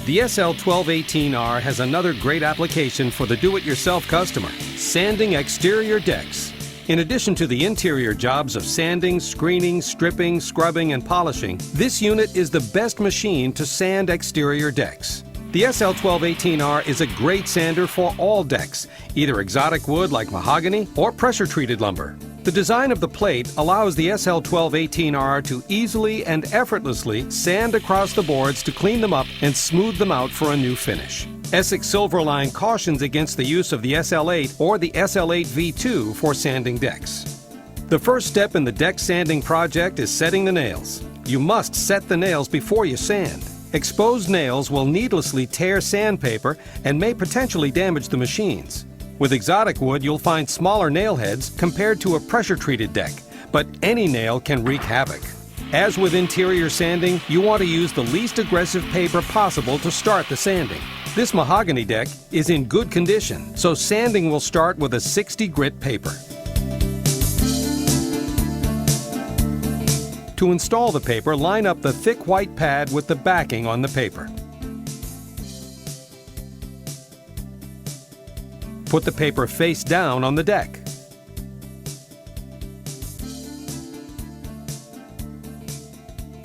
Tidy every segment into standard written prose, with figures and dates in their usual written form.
The SL1218R has another great application for the do-it-yourself customer: sanding exterior decks. In addition to the interior jobs of sanding, screening, stripping, scrubbing, and polishing, this unit is the best machine to sand exterior decks. The SL1218R is a great sander for all decks, either exotic wood like mahogany or pressure-treated lumber. The design of the plate allows the SL1218R to easily and effortlessly sand across the boards to clean them up and smooth them out for a new finish. Essex-Silverline cautions against the use of the SL8 or the SL8 V2 for sanding decks. The first step in the deck sanding project is setting the nails. You must set the nails before you sand. Exposed nails will needlessly tear sandpaper and may potentially damage the machines. With exotic wood, you'll find smaller nail heads compared to a pressure-treated deck, but any nail can wreak havoc. As with interior sanding, you want to use the least aggressive paper possible to start the sanding. This mahogany deck is in good condition, so sanding will start with a 60 grit paper. To install the paper, line up the thick white pad with the backing on the paper. Put the paper face down on the deck.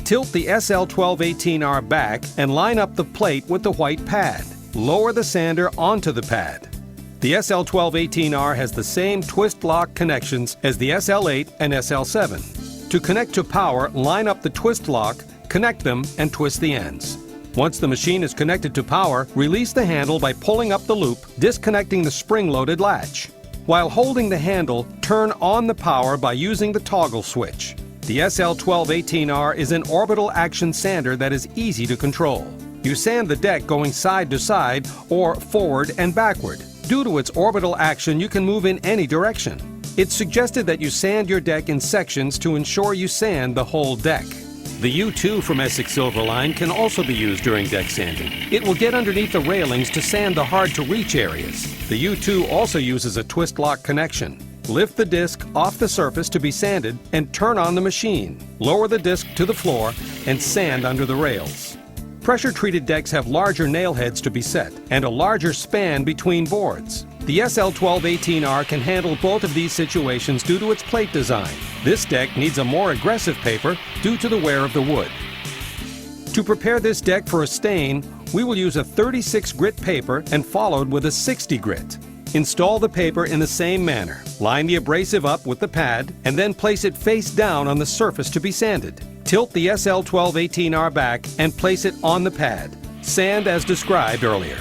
Tilt the SL1218R back and line up the plate with the white pad. Lower the sander onto the pad. The SL1218R has the same twist lock connections as the SL8 and SL7. To connect to power, line up the twist lock, connect them, and twist the ends. Once the machine is connected to power, release the handle by pulling up the loop, disconnecting the spring-loaded latch. While holding the handle, turn on the power by using the toggle switch. The SL1218R is an orbital action sander that is easy to control. You sand the deck going side to side or forward and backward. Due to its orbital action, you can move in any direction. It's suggested that you sand your deck in sections to ensure you sand the whole deck. The U2 from Essex-Silverline can also be used during deck sanding. It will get underneath the railings to sand the hard-to-reach areas. The U2 also uses a twist lock connection. Lift the disc off the surface to be sanded and turn on the machine. Lower the disc to the floor and sand under the rails. Pressure-treated decks have larger nail heads to be set and a larger span between boards. The SL1218R can handle both of these situations due to its plate design. This deck needs a more aggressive paper due to the wear of the wood. To prepare this deck for a stain, we will use a 36 grit paper and followed with a 60 grit. Install the paper in the same manner. Line the abrasive up with the pad and then place it face down on the surface to be sanded. Tilt the SL1218R back and place it on the pad. Sand as described earlier.